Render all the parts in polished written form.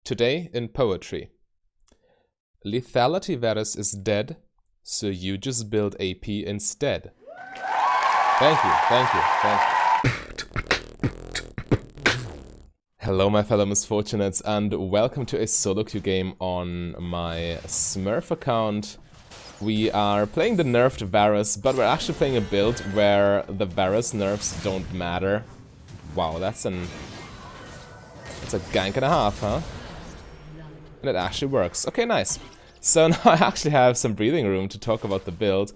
Today in poetry. Lethality Varus is dead, so you just build AP instead. Thank you, thank you, thank you. Hello my fellow misfortunates and welcome to a solo queue game on my SMURF account. We are playing the nerfed Varus, but we're actually playing a build where the Varus nerfs don't matter. Wow, that's a gank and a half, huh? And it actually works. Okay, nice. So now I actually have some breathing room to talk about the build.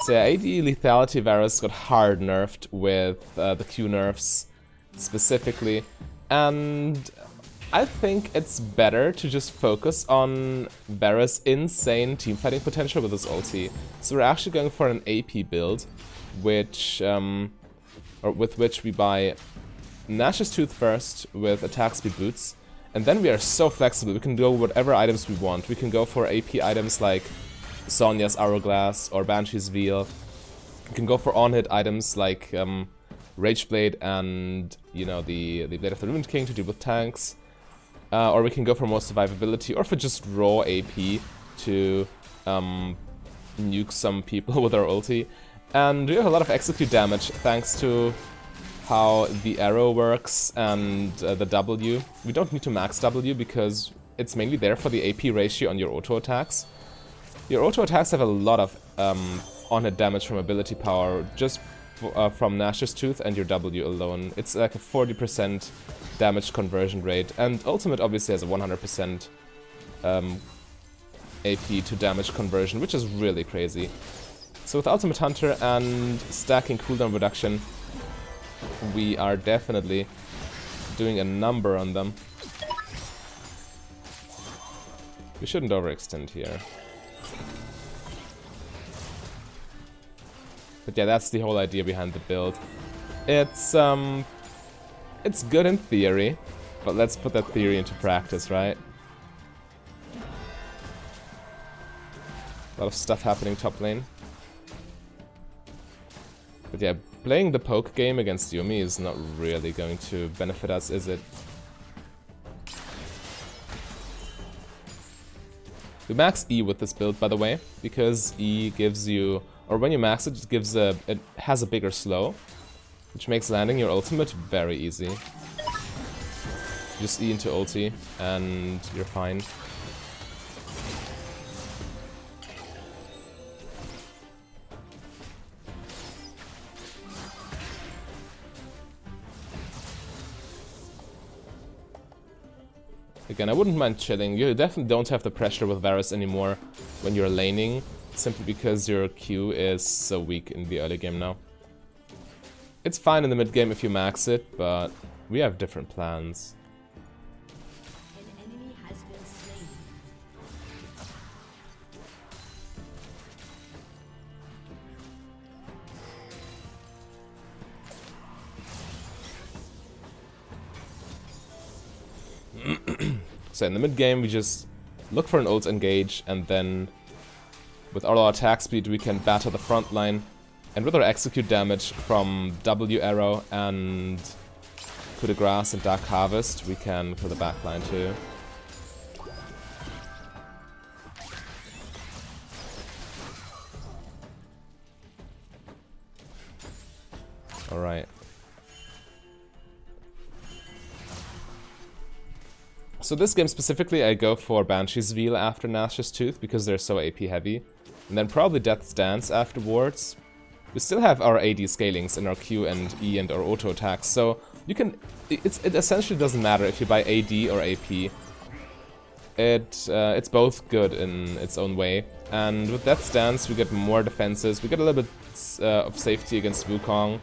So AD Lethality Varus got hard nerfed with the Q nerfs specifically. And I think it's better to just focus on Varus' insane teamfighting potential with his ulti. So we're actually going for an AP build, which with which we buy Nash's Tooth first with attack speed boots, and then we are so flexible. We can go whatever items we want. We can go for AP items like Sonya's Hourglass or Banshee's Veil. We can go for on-hit items like Rageblade and, you know, the Blade of the Ruined King to deal with tanks. Or we can go for more survivability, or for just raw AP to nuke some people with our ulti. And we have a lot of execute damage thanks to how the arrow works and the W. We don't need to max W because it's mainly there for the AP ratio on your auto attacks. Your auto attacks have a lot of on-hit damage from ability power just from Nash's Tooth and your W alone. It's like a 40% damage conversion rate, and Ultimate obviously has a 100% AP to damage conversion, which is really crazy. So with Ultimate Hunter and stacking cooldown reduction, we are definitely doing a number on them. We shouldn't overextend here. But yeah, that's the whole idea behind the build. It's good in theory, but let's put that theory into practice, right? A lot of stuff happening top lane. But yeah, playing the poke game against Yuumi is not really going to benefit us, is it? We max E with this build, by the way, because E gives you, or when you max it, it has a bigger slow, which makes landing your ultimate very easy. Just E into ulti, and you're fine. Again, I wouldn't mind chilling. You definitely don't have the pressure with Varus anymore when you're laning, simply because your Q is so weak in the early game now. It's fine in the mid game if you max it, but we have different plans. An enemy has been slain. So in the mid game we just look for an ult engage, and then with all our attack speed we can batter the front line, and with our execute damage from W arrow and coup de grace and Dark Harvest we can kill the back line too. Alright. So this game specifically, I go for Banshee's Veil after Nash's Tooth because they're so AP heavy, and then probably Death's Dance afterwards. We still have our AD scalings in our Q and E and our auto attacks, so you can. It essentially doesn't matter if you buy AD or AP. It's both good in its own way, and with Death's Dance we get more defenses. We get a little bit of safety against Wukong,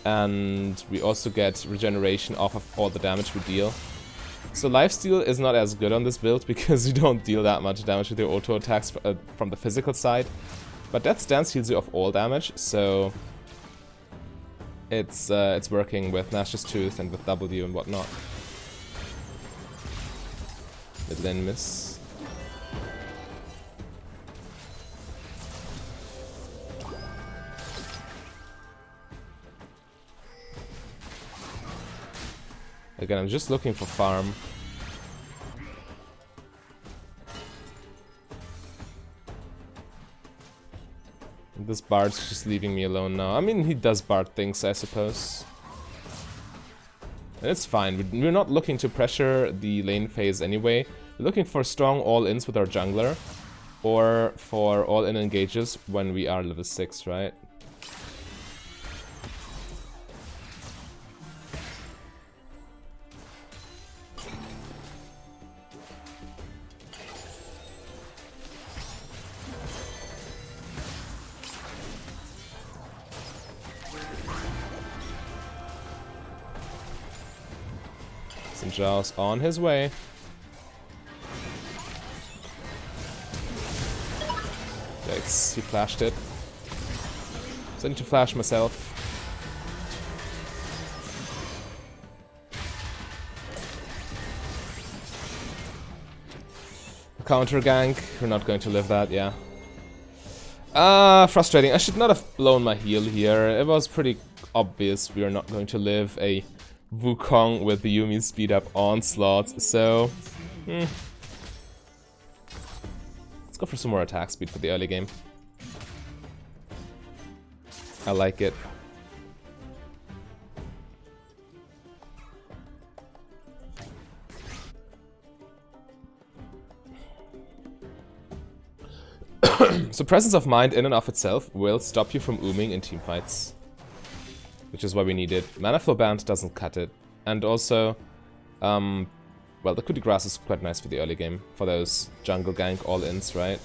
and we also get regeneration off of all the damage we deal. So lifesteal is not as good on this build because you don't deal that much damage with your auto attacks from the physical side. But Death's Dance heals you off all damage, so it's working with Nash's Tooth and with W and whatnot. Mid lane miss. Again, I'm just looking for farm. This Bard's just leaving me alone now. I mean, he does Bard things, I suppose. And it's fine. We're not looking to pressure the lane phase anyway. We're looking for strong all-ins with our jungler. Or for all-in engages when we are level 6, right? Sinjao's on his way. Yikes, he flashed it. So I need to flash myself. Counter gank, we're not going to live that, yeah. Frustrating. I should not have blown my heal here. It was pretty obvious we are not going to live a Wukong with the Yuumi speed up onslaught, so... Let's go for some more attack speed for the early game. I like it. So presence of mind in and of itself will stop you from ooming in teamfights. Which is why we need it. Mana Flow Band doesn't cut it. And also, well, the coup de grace is quite nice for the early game. For those jungle gank all-ins, right?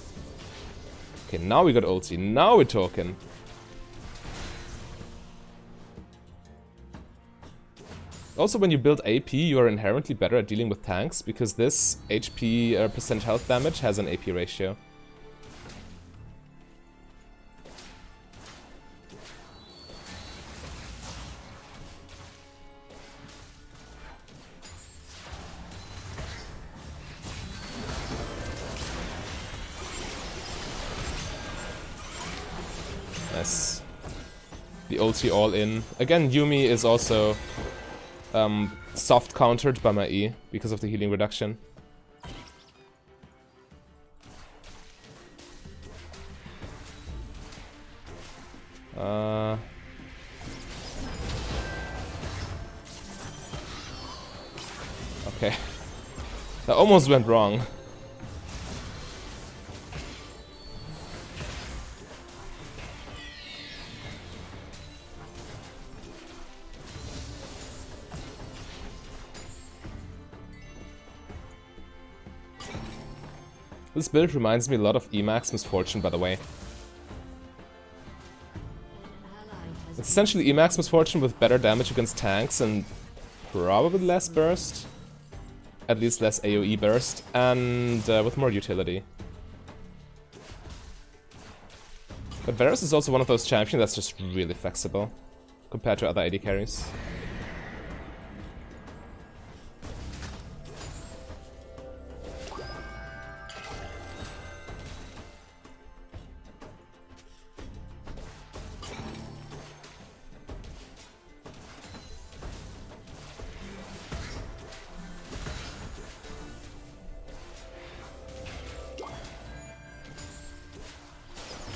Okay, now we got ulti. Now we're talking. Also, when you build AP, you are inherently better at dealing with tanks, because this HP percent health damage has an AP ratio. Nice. The ulti all in. Again, Yuumi is also soft countered by my E because of the healing reduction. Okay. That almost went wrong. This build reminds me a lot of Emax Misfortune, by the way. It's essentially Emax Misfortune with better damage against tanks and probably less burst. At least less AoE burst, and with more utility. But Varus is also one of those champions that's just really flexible compared to other AD carries.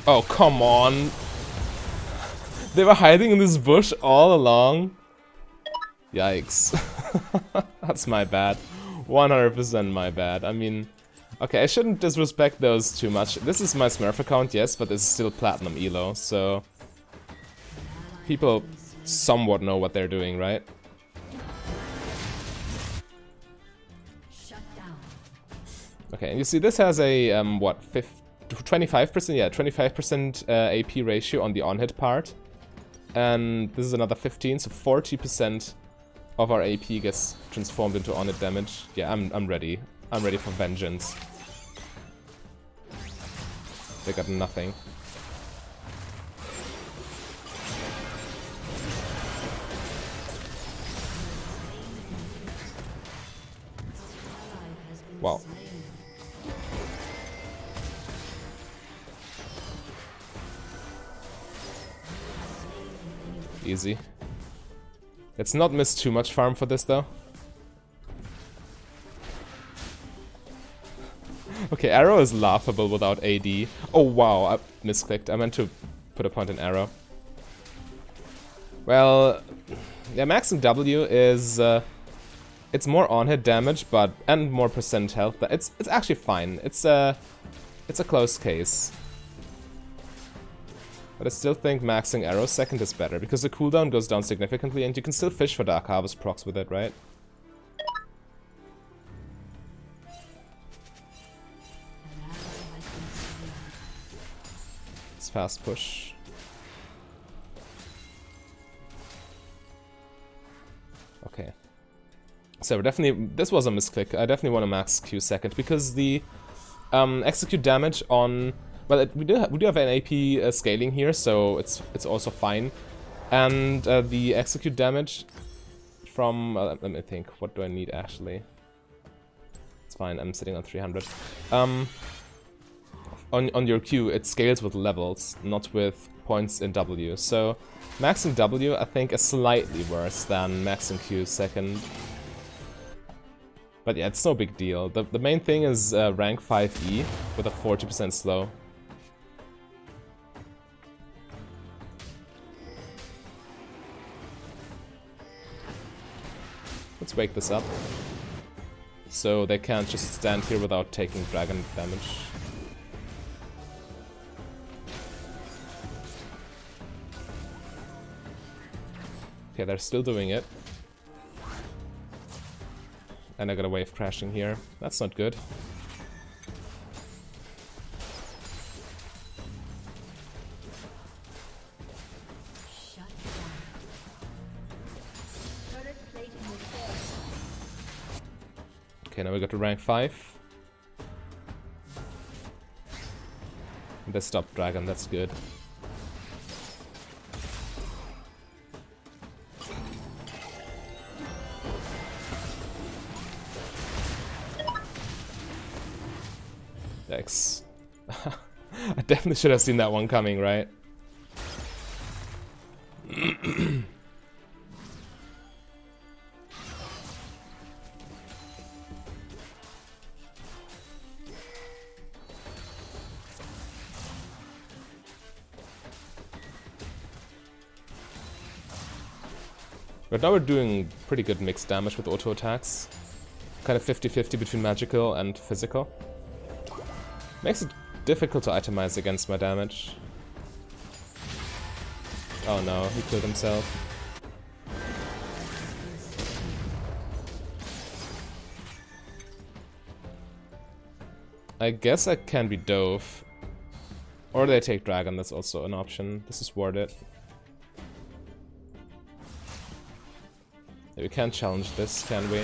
Oh, come on. They were hiding in this bush all along. Yikes. That's my bad. 100% my bad. I mean, okay, I shouldn't disrespect those too much. This is my Smurf account, yes, but it's still Platinum Elo, so... people somewhat know what they're doing, right? Okay, and you see this has a, what, 25%? Yeah, 25% AP ratio on the on-hit part. And this is another 15, so 40% of our AP gets transformed into on-hit damage. Yeah, I'm ready. I'm ready for vengeance. They got nothing. Wow. Easy. Let's not miss too much farm for this though. Okay, arrow is laughable without AD. Oh wow, I misclicked. I meant to put a point in arrow. Well, yeah, maxing W is it's more on-hit damage, but and more percent health. But it's actually fine. It's a close case. But I still think maxing arrow second is better because the cooldown goes down significantly, and you can still fish for Dark Harvest procs with it, right? Fast push. Okay. So we're definitely, this was a misclick. I definitely want to max Q second because the execute damage on, well, we do have an AP scaling here, so it's also fine. And the execute damage from let me think. What do I need actually? It's fine. I'm sitting on 300. On your Q, it scales with levels, not with points in W. So maxing W, I think, is slightly worse than maxing Q second. But yeah, it's no big deal. The main thing is rank 5E with a 40% slow. Let's wake this up. So they can't just stand here without taking dragon damage. Okay, they're still doing it. And I got a wave crashing here. That's not good. Shut down. Turret plating will fall. Okay, now we got to rank 5. And they stopped dragon, that's good. Yikes. I definitely should have seen that one coming, right? But now we're doing pretty good mixed damage with auto attacks. Kind of 50-50 between magical and physical. Makes it difficult to itemize against my damage. Oh no, he killed himself. I guess I can be dove. Or they take dragon, that's also an option. This is warded. We can't challenge this, can we?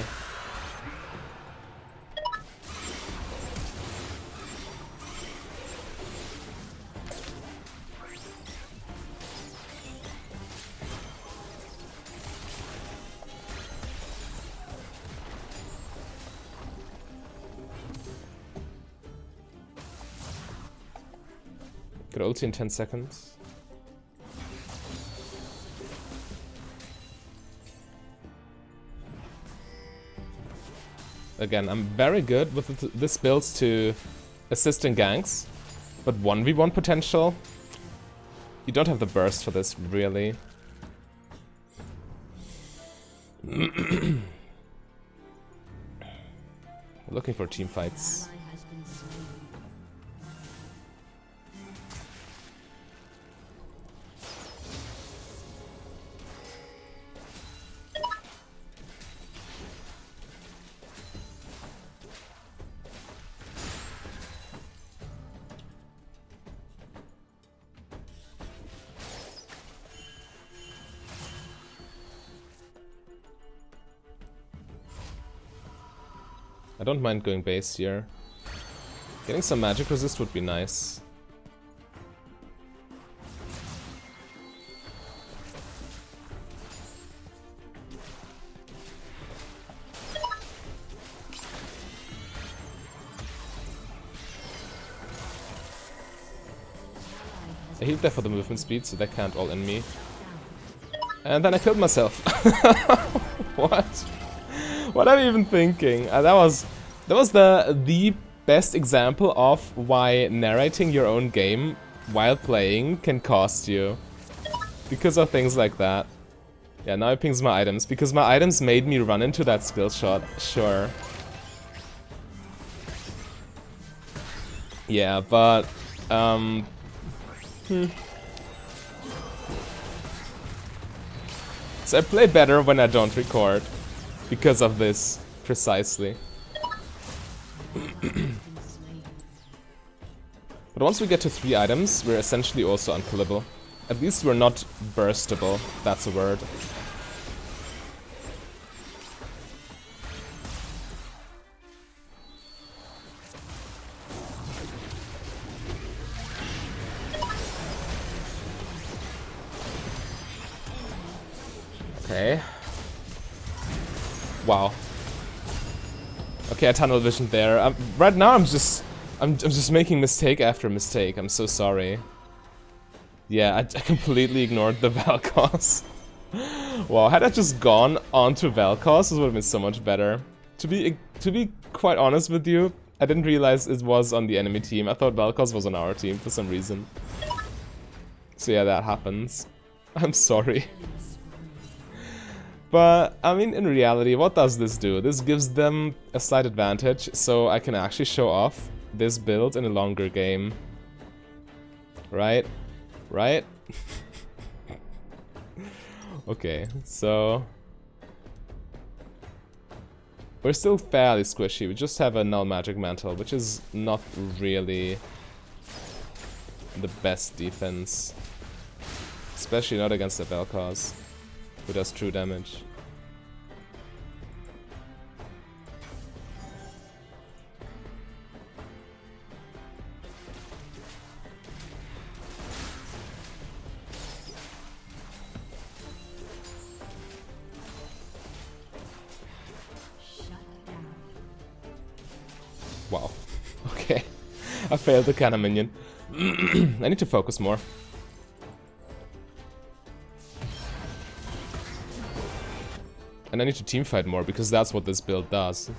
Got ulti in 10 seconds. Again, I'm very good with this build to assist in ganks, but 1v1 potential? You don't have the burst for this, really. Looking for team fights. I don't mind going base here. Getting some magic resist would be nice. I healed there for the movement speed, so they can't all in me. And then I killed myself. What? What am I even thinking? That was the best example of why narrating your own game while playing can cost you. Because of things like that. Yeah, now it pings my items. Because my items made me run into that skill shot. Sure. Yeah, but... So I play better when I don't record. Because of this, precisely. But once we get to 3 items, we're essentially also unkillable. At least we're not burstable, if that's a word. Okay. Wow. Okay, I tunnel vision there. Right now I'm just making mistake after mistake. I'm so sorry. Yeah, I completely ignored the Valkos. Wow, had I just gone onto Valkos, this would have been so much better. To be quite honest with you, I didn't realize it was on the enemy team. I thought Valkos was on our team for some reason. So yeah, that happens. I'm sorry. But, I mean, in reality, what does this do? This gives them a slight advantage, so I can actually show off this build in a longer game. Right? Right? Okay, so... we're still fairly squishy, we just have a null magic mantle, which is not really the best defense. Especially not against the Vel'Koz, who does true damage. Wow. Okay. I failed the cannon minion. I need to focus more. And I need to teamfight more, because that's what this build does.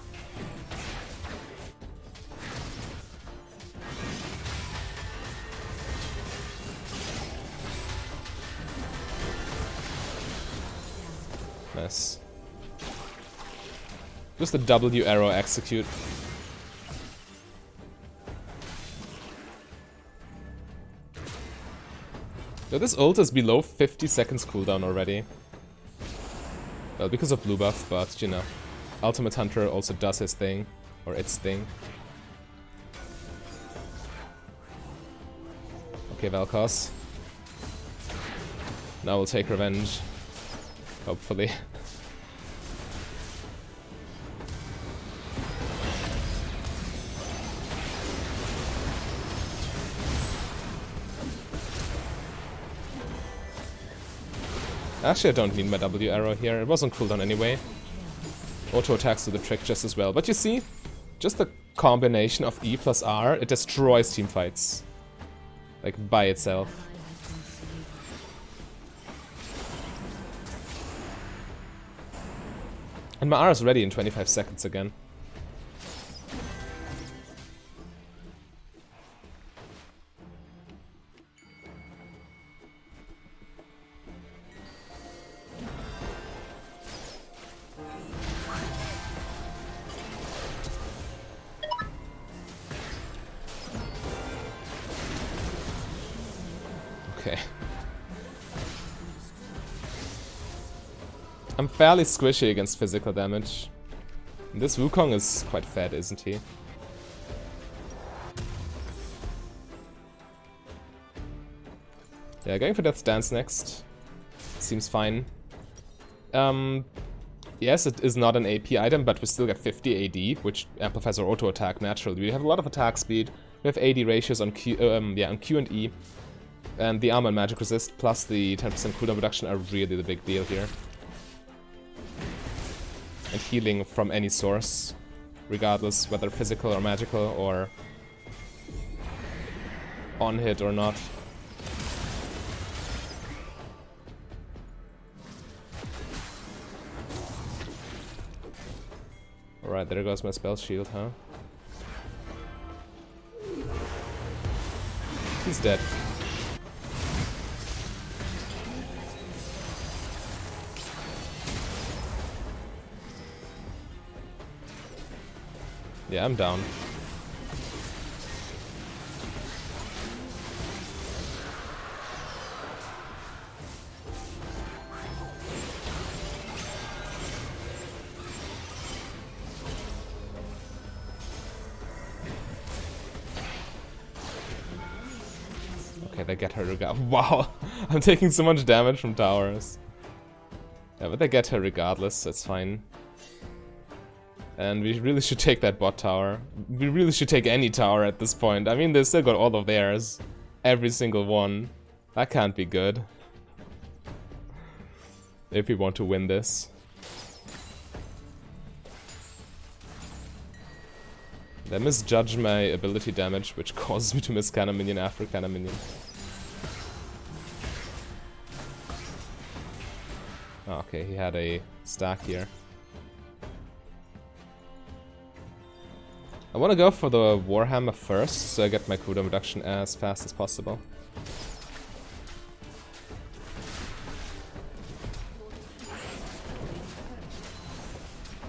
Nice. Just a W arrow execute. Yo, this ult is below 50 seconds cooldown already. Well, because of blue buff, but you know. Ultimate Hunter also does his thing. Or its thing. Okay, Vel'Koz. Now we'll take revenge. Hopefully. Actually, I don't need my W arrow here. It was on cooldown anyway. Auto attacks do the trick just as well. But you see, just the combination of E plus R, it destroys teamfights. Like, by itself. And my R is ready in 25 seconds again. Okay. I'm fairly squishy against physical damage. This Wukong is quite fat, isn't he? Yeah, going for that stance next. Seems fine. Yes, it is not an AP item, but we still get 50 AD, which amplifies our auto attack naturally. We have a lot of attack speed. We have AD ratios on Q, on Q and E. And the armor and magic resist plus the 10% cooldown reduction are really the big deal here. And healing from any source, regardless whether physical or magical or on hit or not. Alright, there goes my spell shield, huh? He's dead. Yeah, I'm down. Okay, they get her regardless. Wow, I'm taking so much damage from towers. Yeah, but they get her regardless, that's fine. And we really should take that bot tower. We really should take any tower at this point. I mean, they still got all of theirs. Every single one. That can't be good. If we want to win this. They misjudged my ability damage, which causes me to miss cannon minion after cannon minion. Oh, okay, he had a stack here. I want to go for the Warhammer first, so I get my cooldown reduction as fast as possible.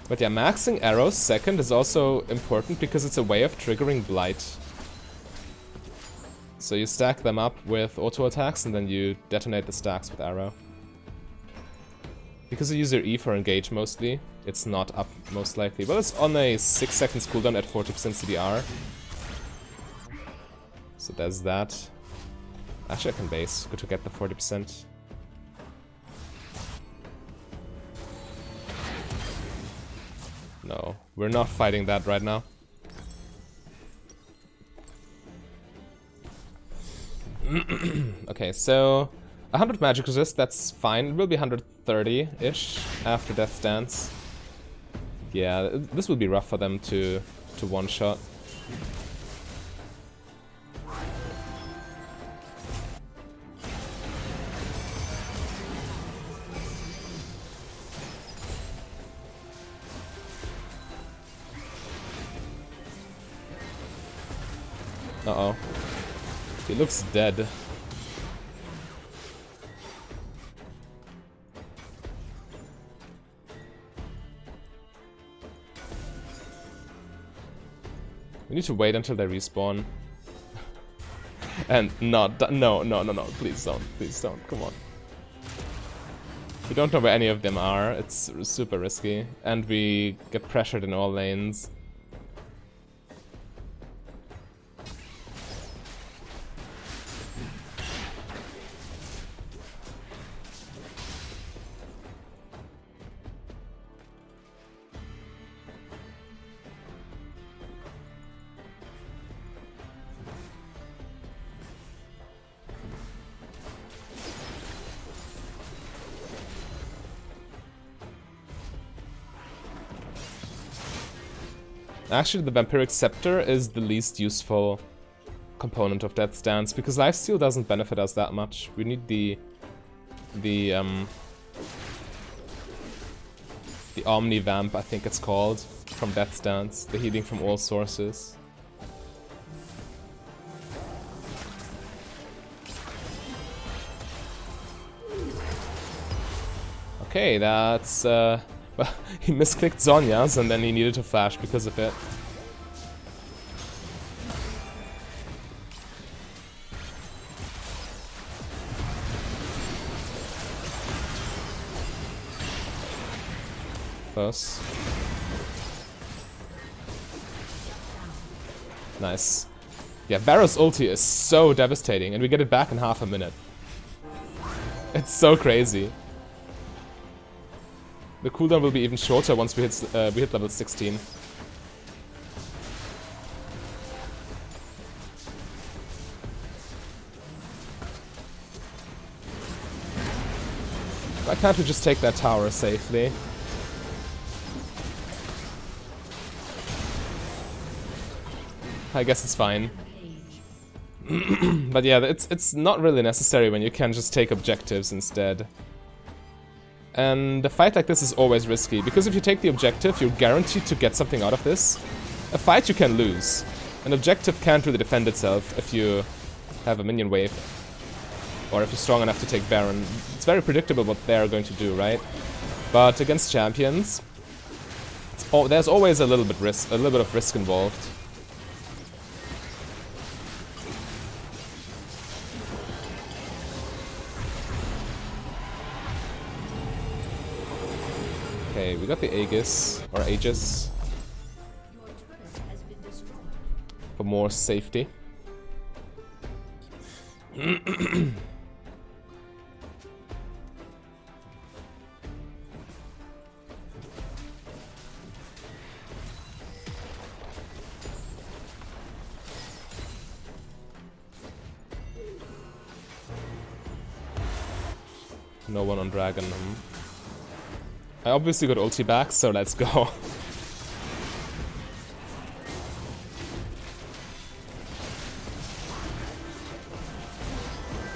But yeah, maxing arrows second is also important because it's a way of triggering Blight. So you stack them up with auto attacks and then you detonate the stacks with arrow. Because you use your E for engage mostly, it's not up most likely. Well, it's on a 6 seconds cooldown at 40% CDR. So there's that. Actually I can base, good to get the 40%. No, we're not fighting that right now. Okay, so 100 magic resist, that's fine. It will be 130-ish after Death's Dance. Yeah, this will be rough for them to one-shot. Uh-oh. He looks dead. We need to wait until they respawn. And not... No, please don't, come on. We don't know where any of them are, it's super risky. And we get pressured in all lanes. Actually, the Vampiric Scepter is the least useful component of Death's Dance, because Lifesteal doesn't benefit us that much. We need the Omni Vamp, I think it's called, from Death's Dance, the healing from all sources. Okay, that's well, he misclicked Zhonya's and then he needed to flash because of it. Close. Nice. Yeah, Varus ulti is so devastating and we get it back in half a minute. It's so crazy. The cooldown will be even shorter once we hit level 16. Why can't we just take that tower safely? I guess it's fine. But yeah, it's not really necessary when you can just take objectives instead. And a fight like this is always risky, because if you take the objective, you're guaranteed to get something out of this. A fight you can lose. An objective can't really defend itself if you have a minion wave. Or if you're strong enough to take Baron. It's very predictable what they're going to do, right? But against champions, there's always a little bit of risk involved. Okay, we got the Aegis, or Aegis, for more safety. No one on Dragon. I obviously got ulti back, so let's go.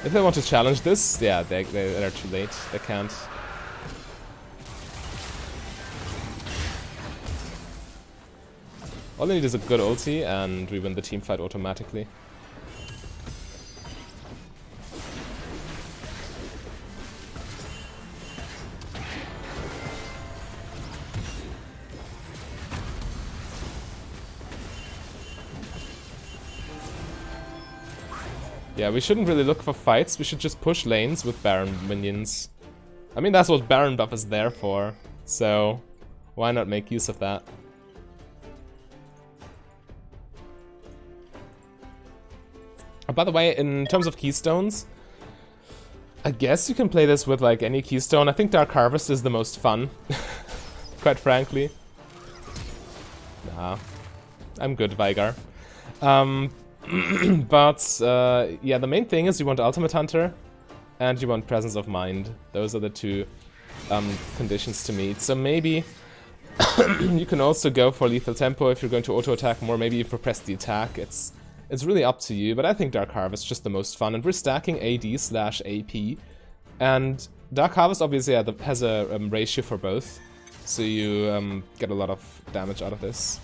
If they want to challenge this, yeah, they're too late. They can't. All they need is a good ulti, and we win the team fight automatically. Yeah, we shouldn't really look for fights, we should just push lanes with Baron minions. I mean, that's what Baron buff is there for, so why not make use of that? By the way, in terms of keystones, I guess you can play this with like any keystone. I think Dark Harvest is the most fun, quite frankly. Nah, I'm good, Veigar. But, yeah, the main thing is you want Ultimate Hunter and you want Presence of Mind. Those are the two conditions to meet. So maybe you can also go for Lethal Tempo if you're going to auto-attack more. Maybe if you press the attack. It's really up to you, but I think Dark Harvest is just the most fun. And we're stacking AD/AP. And Dark Harvest obviously has a ratio for both. So you get a lot of damage out of this.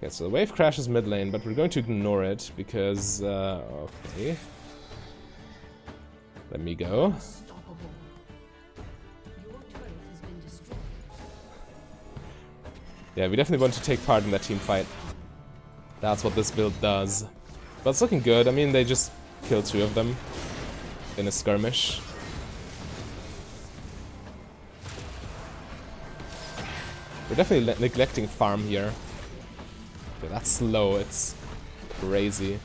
Okay, so the wave crashes mid lane, but we're going to ignore it because, okay. Let me go. Yeah, we definitely want to take part in that team fight. That's what this build does. But it's looking good. I mean, they just killed 2 of them in a skirmish. We're definitely neglecting farm here. Okay, that's slow, it's crazy.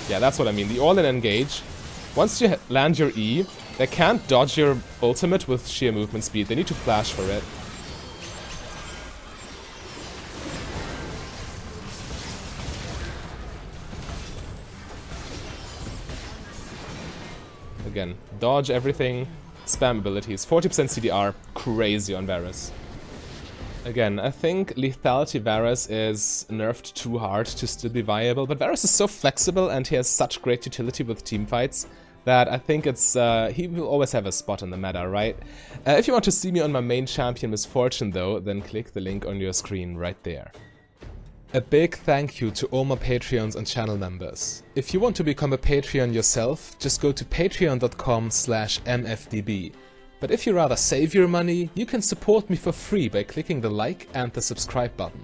Yeah, that's what I mean. The all-in engage. Once you land your E, they can't dodge your ultimate with sheer movement speed. They need to flash for it. Again, dodge everything, spam abilities. 40% CDR, crazy on Varus. Again, I think Lethality Varus is nerfed too hard to still be viable, but Varus is so flexible and he has such great utility with teamfights that I think he will always have a spot in the meta, right? If you want to see me on my main champion Misfortune though, then click the link on your screen right there. A big thank you to all my Patreons and channel members. If you want to become a Patreon yourself, just go to patreon.com/mfdb. But if you rather save your money, you can support me for free by clicking the like and the subscribe button.